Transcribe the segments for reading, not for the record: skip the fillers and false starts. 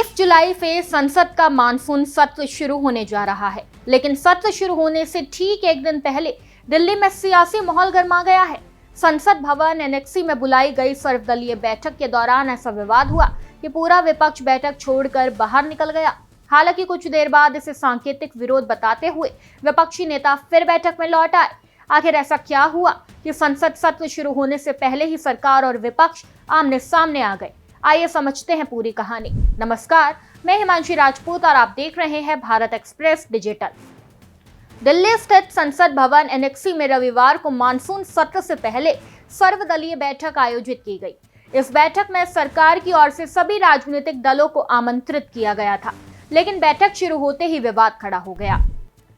20 जुलाई से संसद का मानसून सत्र शुरू होने जा रहा है, लेकिन सत्र शुरू होने से ठीक एक दिन पहले दिल्ली में सियासी माहौल गर्मा गया है। संसद भवन एनेक्सी में बुलाई गई सर्वदलीय बैठक के दौरान ऐसा विवाद हुआ कि पूरा विपक्ष बैठक छोड़कर बाहर निकल गया। हालांकि कुछ देर बाद इसे सांकेतिक विरोध बताते हुए विपक्षी नेता फिर बैठक में लौट आए। आखिर ऐसा क्या हुआ कि संसद सत्र शुरू होने से पहले ही सरकार और विपक्ष आमने सामने आ गए? आइए समझते हैं पूरी कहानी। नमस्कार, मैं हिमांशी राजपूत और आप देख रहे हैं भारत एक्सप्रेस डिजिटल। दिल्ली स्थित संसद भवन एनेक्सी में रविवार को मानसून सत्र से पहले सर्वदलीय बैठक आयोजित की गई। इस बैठक में सरकार की ओर से सभी राजनीतिक दलों को आमंत्रित किया गया था, लेकिन बैठक शुरू होते ही विवाद खड़ा हो गया।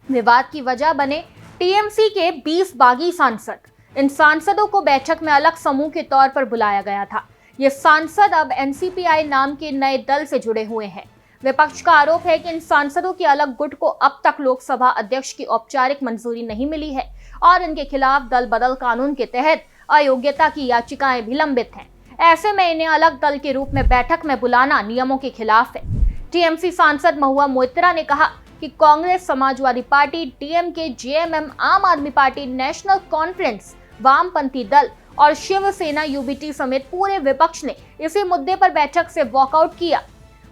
विवाद की वजह बने टीएमसी के 20 बागी सांसद। इन सांसदों को बैठक में अलग समूह के तौर पर बुलाया गया था। ये सांसद अब एनसीपीआई नाम के नए दल से जुड़े हुए हैं। विपक्ष का आरोप है कि इन सांसदों के अलग गुट को अब तक लोकसभा अध्यक्ष की औपचारिक मंजूरी नहीं मिली है और इनके खिलाफ दल बदल कानून के तहत अयोग्यता की याचिकाएं भी लंबित हैं। ऐसे में इन्हें अलग दल के रूप में बैठक में बुलाना नियमों के खिलाफ है। टीएमसी सांसद महुआ मोइत्रा ने कहा कि Congress, Samajwadi party, DMK, JMM, आम आदमी पार्टी, नेशनल कॉन्फ्रेंस, वामपंथी दल और शिवसेना यूबीटी समेत पूरे विपक्ष ने इसी मुद्दे पर बैठक से वॉकआउट किया।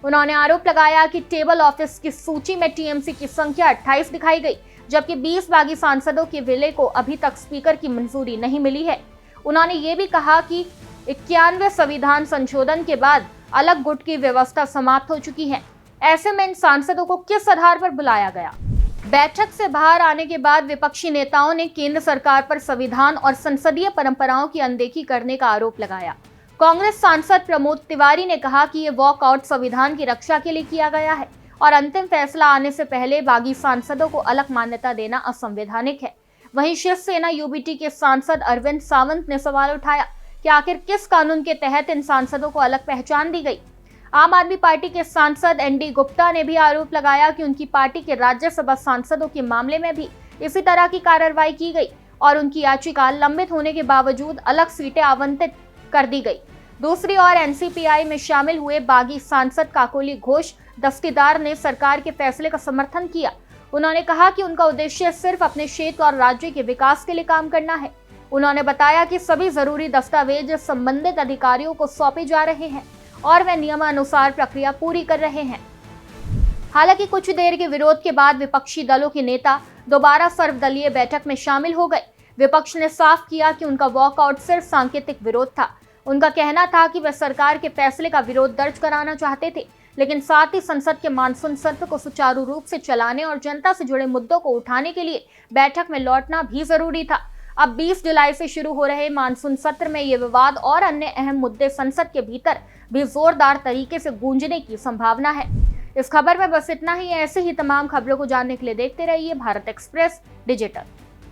उन्होंने आरोप लगाया कि टेबल ऑफिस की सूची में टीएमसी की संख्या 28 दिखाई गई, जबकि 20 बागी सांसदों के विलय को अभी तक स्पीकर की मंजूरी नहीं मिली है। उन्होंने ये भी कहा कि 91वें संविधान संशोधन के बाद अलग गुट की व्यवस्था समाप्त हो चुकी है। ऐसे में इन सांसदों को किस आधार पर बुलाया गया? बैठक से बाहर आने के बाद विपक्षी नेताओं ने केंद्र सरकार पर संविधान और संसदीय परंपराओं की अनदेखी करने का आरोप लगाया। कांग्रेस सांसद प्रमोद तिवारी ने कहा कि ये वॉकआउट संविधान की रक्षा के लिए किया गया है और अंतिम फैसला आने से पहले बागी सांसदों को अलग मान्यता देना असंवैधानिक है। वहीं शिवसेना यूबीटी के सांसद अरविंद सावंत ने सवाल उठाया कि आखिर किस कानून के तहत इन सांसदों को अलग पहचान दी गई। आम आदमी पार्टी के सांसद एनडी गुप्ता ने भी आरोप लगाया कि उनकी पार्टी के राज्यसभा सांसदों के मामले में भी इसी तरह की कार्रवाई की गई और उनकी याचिका लंबित होने के बावजूद अलग सीटें आवंटित कर दी गई। दूसरी ओर एनसीपीआई में शामिल हुए बागी सांसद काकोली घोष दस्तीदार ने सरकार के फैसले का समर्थन किया। उन्होंने कहा कि उनका उद्देश्य सिर्फ अपने क्षेत्र और राज्य के विकास के लिए काम करना है। उन्होंने बताया कि सभी जरूरी दस्तावेज संबंधित अधिकारियों को सौंपे जा रहे हैं और वे नियमानुसार प्रक्रिया पूरी कर रहे हैं। हालांकि कुछ देर के विरोध के बाद विपक्षी दलों के नेता दोबारा सर्वदलीय बैठक में शामिल हो गए। विपक्ष ने साफ किया कि उनका वॉकआउट सिर्फ सांकेतिक विरोध था। उनका कहना था कि वे सरकार के फैसले का विरोध दर्ज कराना चाहते थे, लेकिन साथ ही संसद के मानसून सत्र को सुचारू रूप से चलाने और जनता से जुड़े मुद्दों को उठाने के लिए बैठक में लौटना भी जरूरी था। अब 20 जुलाई से शुरू हो रहे मानसून सत्र में ये विवाद और अन्य अहम मुद्दे संसद के भीतर भी जोरदार तरीके से गूंजने की संभावना है। इस खबर में बस इतना ही। ऐसे ही तमाम खबरों को जानने के लिए देखते रहिए भारत एक्सप्रेस डिजिटल।